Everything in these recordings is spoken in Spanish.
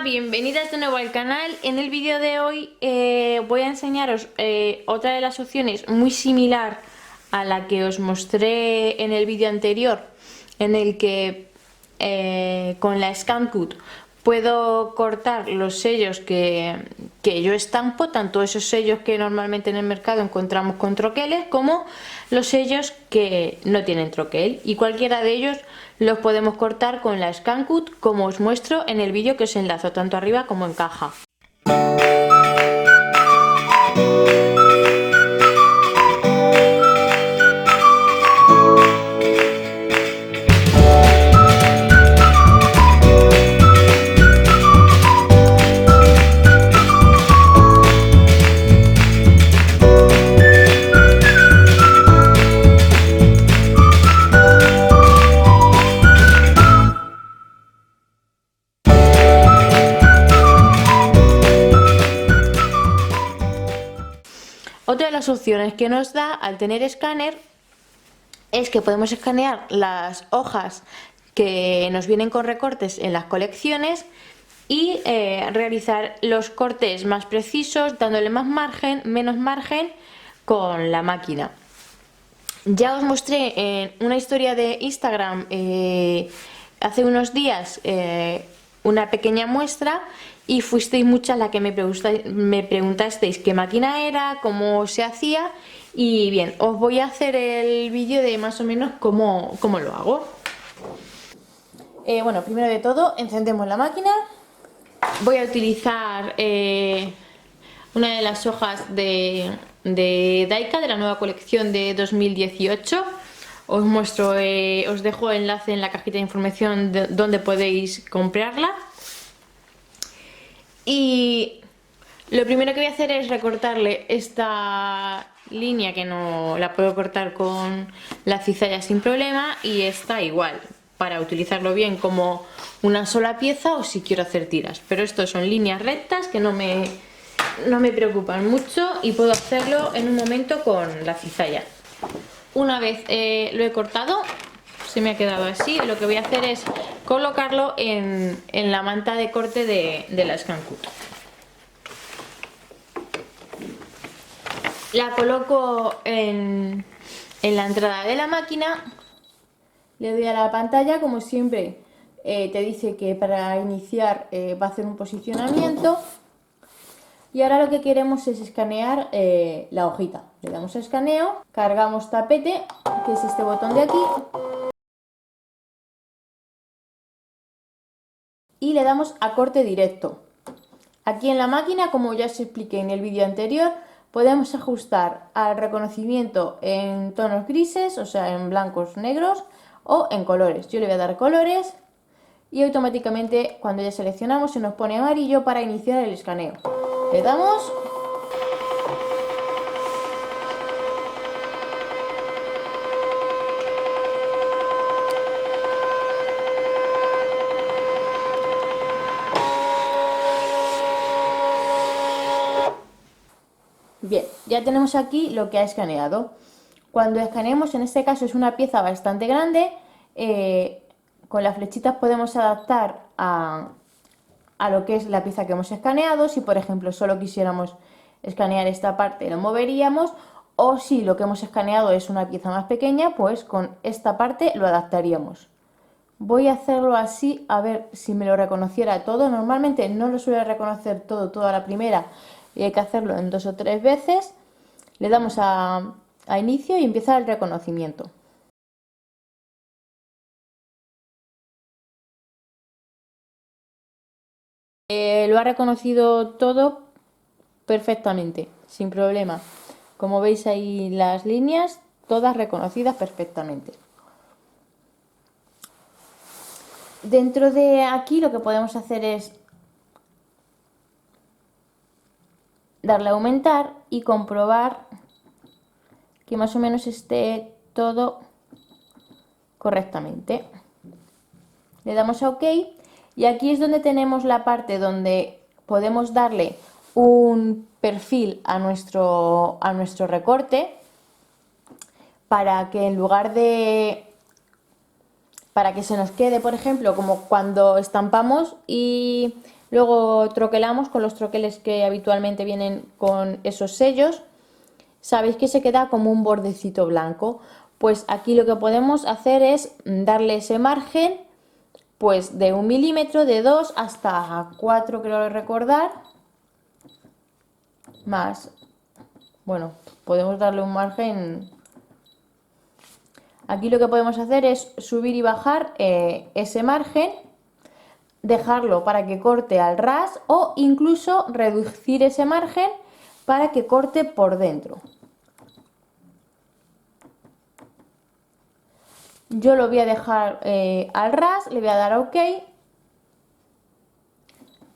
Bienvenidas de nuevo al canal. En el vídeo de hoy voy a enseñaros otra de las opciones muy similar a la que os mostré en el vídeo anterior, en el que con la ScanCut puedo cortar los sellos que yo estampo, tanto esos sellos que normalmente en el mercado encontramos con troqueles como los sellos que no tienen troquel, y cualquiera de ellos los podemos cortar con la ScanCut, como os muestro en el vídeo que os enlazo tanto arriba como en caja. Otra de las opciones que nos da al tener escáner es que podemos escanear las hojas que nos vienen con recortes en las colecciones y realizar los cortes más precisos, dándole más margen, menos margen con la máquina. Ya os mostré en una historia de Instagram hace unos días una pequeña muestra, y fuisteis muchas las que me preguntasteis qué máquina era, cómo se hacía, y bien, os voy a hacer el vídeo de más o menos cómo lo hago. Bueno, primero de todo encendemos la máquina. Voy a utilizar una de las hojas de Daika, de la nueva colección de 2018. Os muestro, os dejo enlace en la cajita de información donde podéis comprarla. Y lo primero que voy a hacer es recortarle esta línea, que no la puedo cortar con la cizalla sin problema, y esta igual, para utilizarlo bien como una sola pieza o si quiero hacer tiras. Pero estos son líneas rectas que no me preocupan mucho y puedo hacerlo en un momento con la cizalla. Una vez lo he cortado, se me ha quedado así, lo que voy a hacer es colocarlo en la manta de corte de la ScanCut. La coloco en la entrada de la máquina, le doy a la pantalla, como siempre te dice que para iniciar va a hacer un posicionamiento, y ahora lo que queremos es escanear la hojita. Le damos a escaneo, cargamos tapete, que es este botón de aquí, y le damos a corte directo. Aquí en la máquina, como ya os expliqué en el vídeo anterior, podemos ajustar al reconocimiento en tonos grises, o sea, en blancos, negros, o en colores. Yo le voy a dar colores y automáticamente, cuando ya seleccionamos, se nos pone amarillo para iniciar el escaneo. Le damos. Bien, ya tenemos aquí lo que ha escaneado. Cuando escaneemos, en este caso es una pieza bastante grande, con las flechitas podemos adaptar a lo que es la pieza que hemos escaneado. Si por ejemplo solo quisiéramos escanear esta parte, lo moveríamos, o si lo que hemos escaneado es una pieza más pequeña, pues con esta parte lo adaptaríamos. Voy a hacerlo así, a ver si me lo reconociera todo. Normalmente no lo suele reconocer todo, toda la primera, y hay que hacerlo en 2 o 3 veces. Le damos a inicio y empieza el reconocimiento. Lo ha reconocido todo perfectamente, sin problema. Como veis ahí las líneas, todas reconocidas perfectamente. Dentro de aquí lo que podemos hacer es darle a aumentar y comprobar que más o menos esté todo correctamente. Le damos a OK, y aquí es donde tenemos la parte donde podemos darle un perfil a nuestro recorte, para que en lugar de para que se nos quede, por ejemplo, como cuando estampamos y Luego troquelamos con los troqueles que habitualmente vienen con esos sellos. Sabéis que se queda como un bordecito blanco. Pues aquí lo que podemos hacer es darle ese margen, pues de 1 milímetro, de 2 hasta 4, creo recordar. Más, bueno, podemos darle un margen. Aquí lo que podemos hacer es subir y bajar ese margen, dejarlo para que corte al ras o incluso reducir ese margen para que corte por dentro. Yo lo voy a dejar al ras, le voy a dar a OK,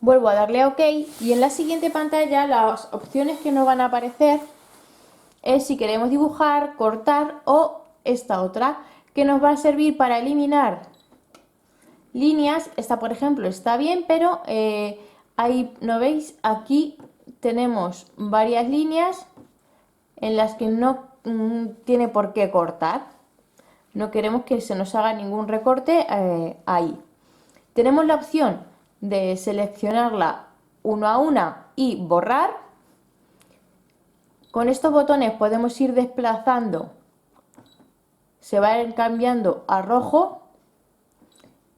vuelvo a darle a OK y en la siguiente pantalla las opciones que nos van a aparecer es si queremos dibujar, cortar o esta otra que nos va a servir para eliminar líneas. Esta, por ejemplo, está bien, pero ahí, ¿no veis? Aquí tenemos varias líneas en las que no tiene por qué cortar. No queremos que se nos haga ningún recorte ahí. Tenemos la opción de seleccionarla uno a una y borrar. Con estos botones podemos ir desplazando, se va a ir cambiando a rojo.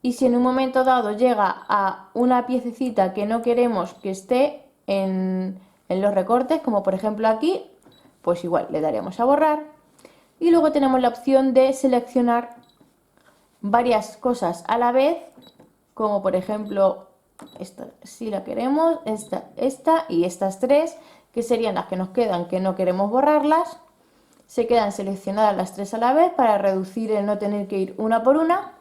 Y si en un momento dado llega a una piececita que no queremos que esté en los recortes, como por ejemplo aquí, pues igual le daremos a borrar. Y luego tenemos la opción de seleccionar varias cosas a la vez, como por ejemplo esta, si la queremos, esta y estas tres, que serían las que nos quedan, que no queremos borrarlas. Se quedan seleccionadas las tres a la vez para reducir el no tener que ir una por una.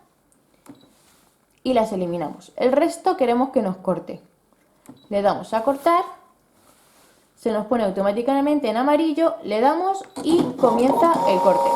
Y las eliminamos. El resto queremos que nos corte. Le damos a cortar, se nos pone automáticamente en amarillo, le damos y comienza el corte.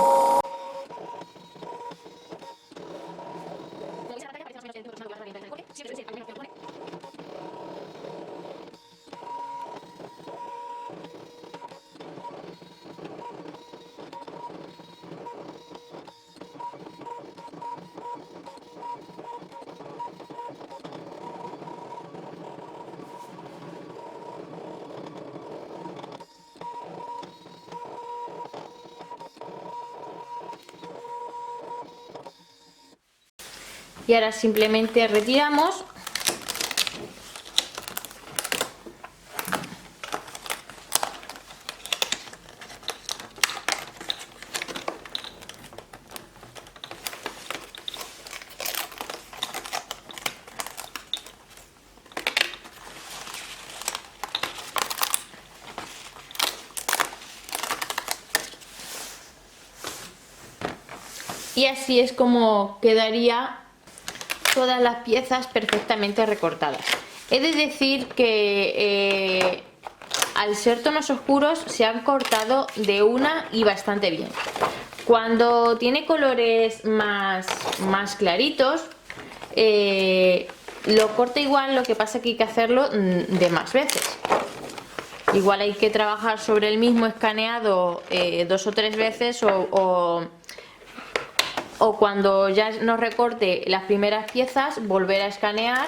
Y ahora simplemente retiramos y así es como quedaría todas las piezas perfectamente recortadas. He de decir que al ser tonos oscuros se han cortado de una y bastante bien. Cuando tiene colores más claritos, lo corta igual, lo que pasa que hay que hacerlo de más veces. Igual hay que trabajar sobre el mismo escaneado 2 o 3 veces o cuando ya nos recorte las primeras piezas volver a escanear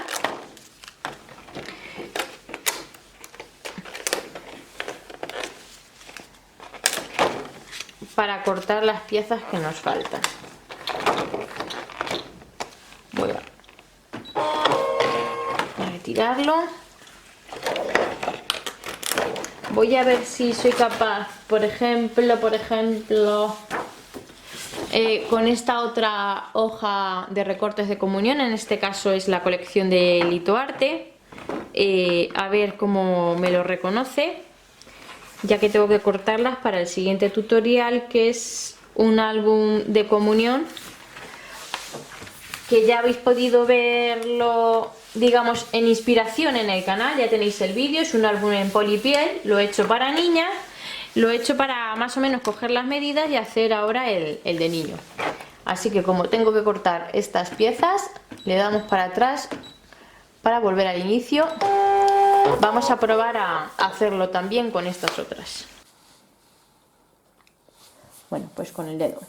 para cortar las piezas que nos faltan. Voy a retirarlo. Voy a ver si soy capaz, por ejemplo, con esta otra hoja de recortes de comunión, en este caso es la colección de Litoarte, a ver cómo me lo reconoce, ya que tengo que cortarlas para el siguiente tutorial, que es un álbum de comunión, que ya habéis podido verlo, digamos, en inspiración en el canal, ya tenéis el vídeo. Es un álbum en polipiel, lo he hecho para niñas. Lo he hecho para más o menos coger las medidas y hacer ahora el de niño. Así que como tengo que cortar estas piezas, le damos para atrás para volver al inicio. Vamos a probar a hacerlo también con estas otras. Bueno, pues con el dedo.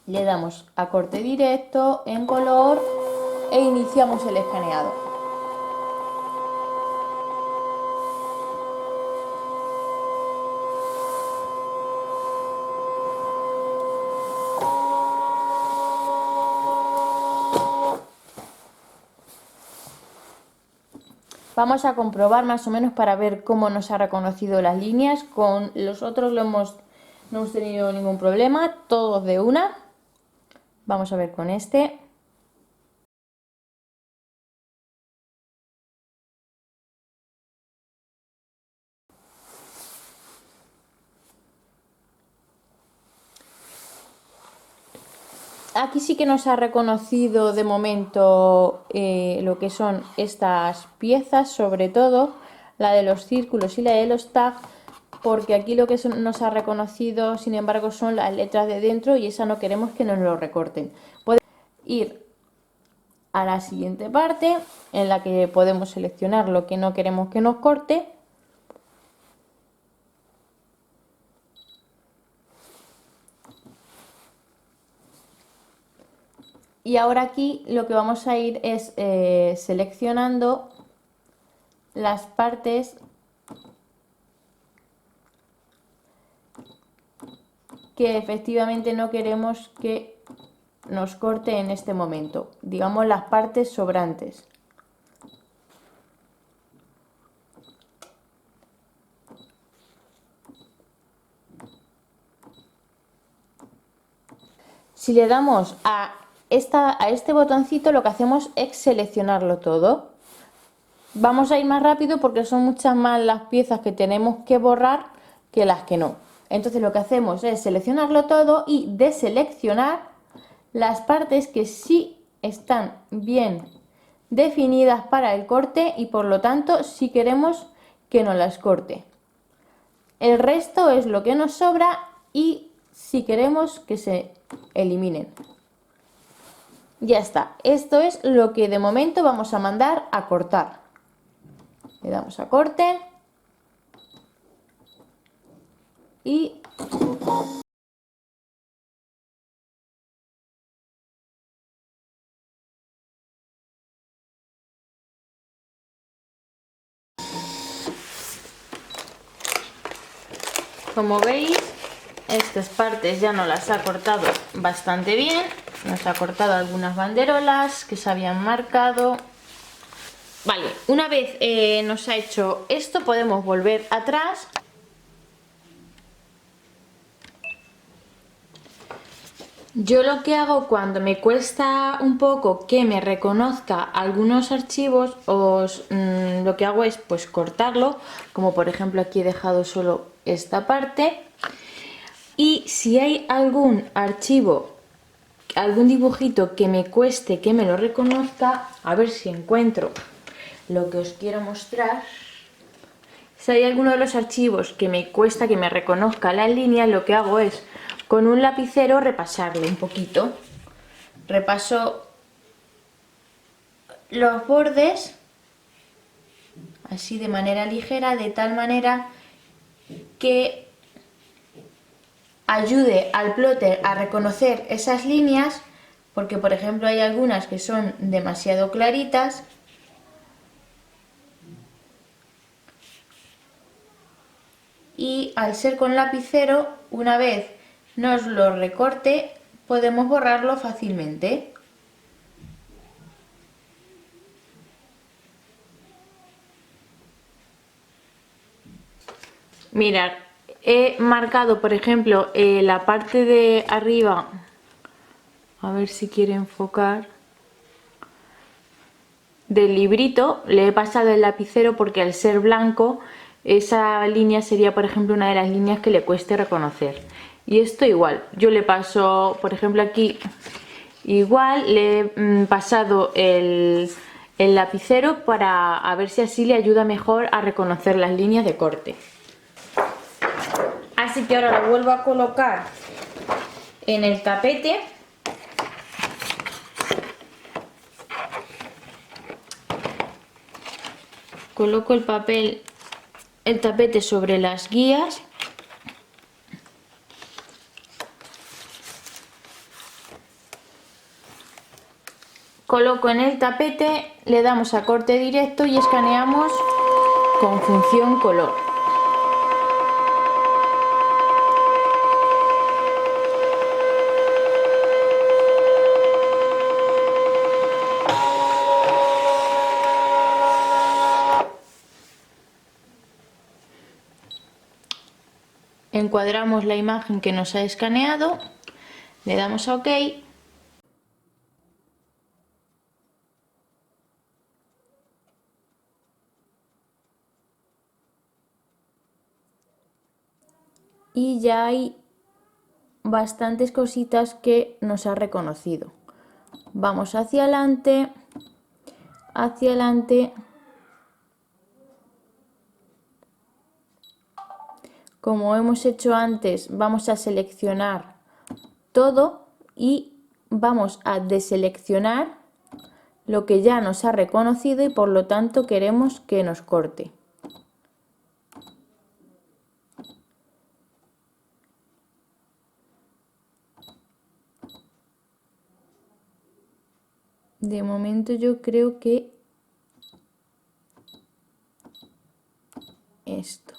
Le damos a corte directo en color e iniciamos el escaneado. Vamos a comprobar más o menos para ver cómo nos ha reconocido las líneas. Con los otros no hemos tenido ningún problema, todos de una. Vamos a ver con este. Aquí sí que nos ha reconocido de momento lo que son estas piezas, sobre todo la de los círculos y la de los tags, porque aquí lo que nos ha reconocido, sin embargo, son las letras de dentro y esa no queremos que nos lo recorten. Podemos ir a la siguiente parte en la que podemos seleccionar lo que no queremos que nos corte. Y ahora aquí lo que vamos a ir es seleccionando las partes que efectivamente no queremos que nos corte en este momento, digamos las partes sobrantes. Si le damos a este botoncito, lo que hacemos es seleccionarlo todo. Vamos a ir más rápido porque son muchas más las piezas que tenemos que borrar que las que no. Entonces lo que hacemos es seleccionarlo todo y deseleccionar las partes que sí están bien definidas para el corte y por lo tanto sí queremos que nos las corte. El resto es lo que nos sobra y si queremos que se eliminen. Ya está, esto es lo que de momento vamos a mandar a cortar. Le damos a corte y como veis, estas partes ya nos las ha cortado bastante bien. Nos ha cortado algunas banderolas que se habían marcado. Vale, una vez nos ha hecho esto, podemos volver atrás. Yo lo que hago cuando me cuesta un poco que me reconozca algunos archivos, lo que hago es pues cortarlo, como por ejemplo aquí he dejado solo esta parte. Y si hay algún archivo, algún dibujito que me cueste que me lo reconozca, a ver si encuentro lo que os quiero mostrar. Si hay alguno de los archivos que me cuesta que me reconozca las líneas, lo que hago es con un lapicero repasarlo un poquito. Repaso los bordes así de manera ligera, de tal manera que ayude al plotter a reconocer esas líneas, porque por ejemplo hay algunas que son demasiado claritas y al ser con lapicero, una vez nos lo recorte, podemos borrarlo fácilmente. Mirad, he marcado por ejemplo la parte de arriba, a ver si quiere enfocar, del librito. Le he pasado el lapicero porque al ser blanco esa línea sería por ejemplo una de las líneas que le cueste reconocer. Y esto igual, yo le paso por ejemplo aquí igual, le he pasado el lapicero para a ver si así le ayuda mejor a reconocer las líneas de corte. Así que ahora lo vuelvo a colocar en el tapete. Coloco el tapete sobre las guías. Coloco en el tapete, le damos a corte directo y escaneamos con función color. encuadramos la imagen que nos ha escaneado, le damos a OK. Y ya hay bastantes cositas que nos ha reconocido. Vamos hacia adelante, hacia adelante. Como hemos hecho antes, vamos a seleccionar todo y vamos a deseleccionar lo que ya nos ha reconocido y por lo tanto queremos que nos corte. De momento yo creo que esto.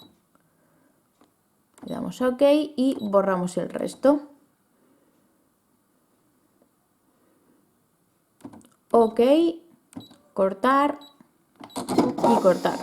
Le damos a OK y borramos el resto. OK, cortar y cortar.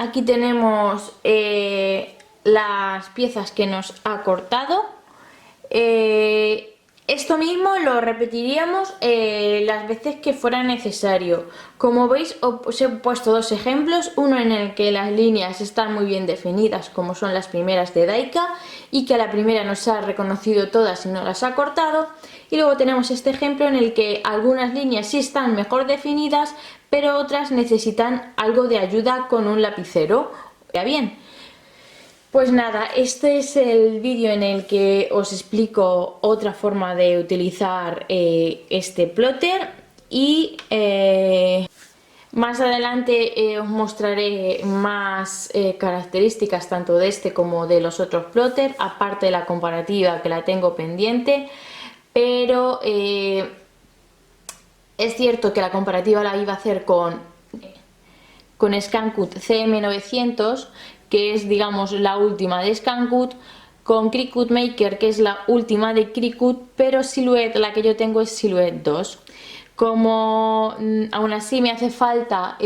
Aquí tenemos las piezas que nos ha cortado. Esto mismo lo repetiríamos las veces que fuera necesario. Como veis, os he puesto dos ejemplos, uno en el que las líneas están muy bien definidas, como son las primeras de Daika, y que a la primera nos ha reconocido todas y no las ha cortado. Y luego tenemos este ejemplo en el que algunas líneas sí están mejor definidas, pero otras necesitan algo de ayuda con un lapicero. Ya bien. Pues nada, este es el vídeo en el que os explico otra forma de utilizar este plotter y más adelante os mostraré más características tanto de este como de los otros plotter, aparte de la comparativa que la tengo pendiente, pero es cierto que la comparativa la iba a hacer con ScanCut CM900, que es, digamos, la última de ScanCut, con Cricut Maker, que es la última de Cricut, pero Silhouette, la que yo tengo, es Silhouette 2. Como aún así me hace falta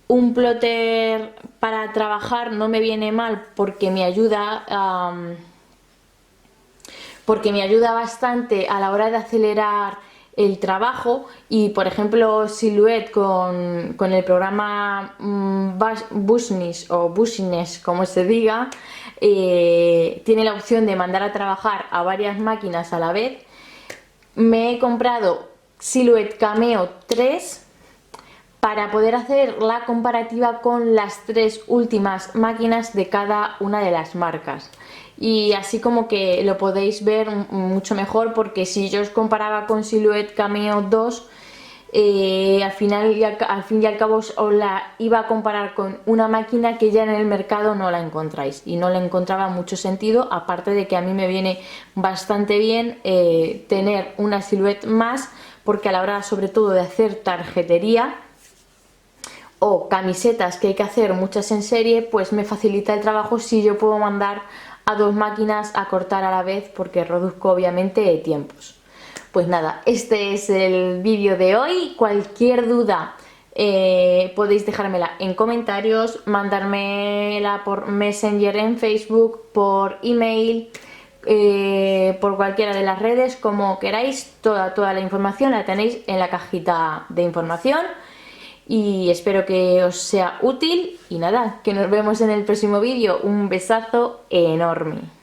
un plotter para trabajar, no me viene mal porque me ayuda bastante a la hora de acelerar el trabajo. Y por ejemplo Silhouette con el programa Bushness o Bushness, como se diga, tiene la opción de mandar a trabajar a varias máquinas a la vez. Me he comprado Silhouette Cameo 3 para poder hacer la comparativa con las tres últimas máquinas de cada una de las marcas. Y así como que lo podéis ver mucho mejor, porque si yo os comparaba con Silhouette Cameo 2, al fin y al cabo os la iba a comparar con una máquina que ya en el mercado no la encontráis, y no le encontraba mucho sentido, aparte de que a mí me viene bastante bien tener una Silhouette más, porque a la hora sobre todo de hacer tarjetería o camisetas que hay que hacer muchas en serie, pues me facilita el trabajo si yo puedo mandar a dos máquinas a cortar a la vez, porque reduzco obviamente tiempos. Pues nada, este es el vídeo de hoy. Cualquier duda podéis dejármela en comentarios, mandármela por Messenger en Facebook, por email, por cualquiera de las redes, como queráis. Toda la información la tenéis en la cajita de información. Y espero que os sea útil y nada, que nos vemos en el próximo vídeo. Un besazo enorme.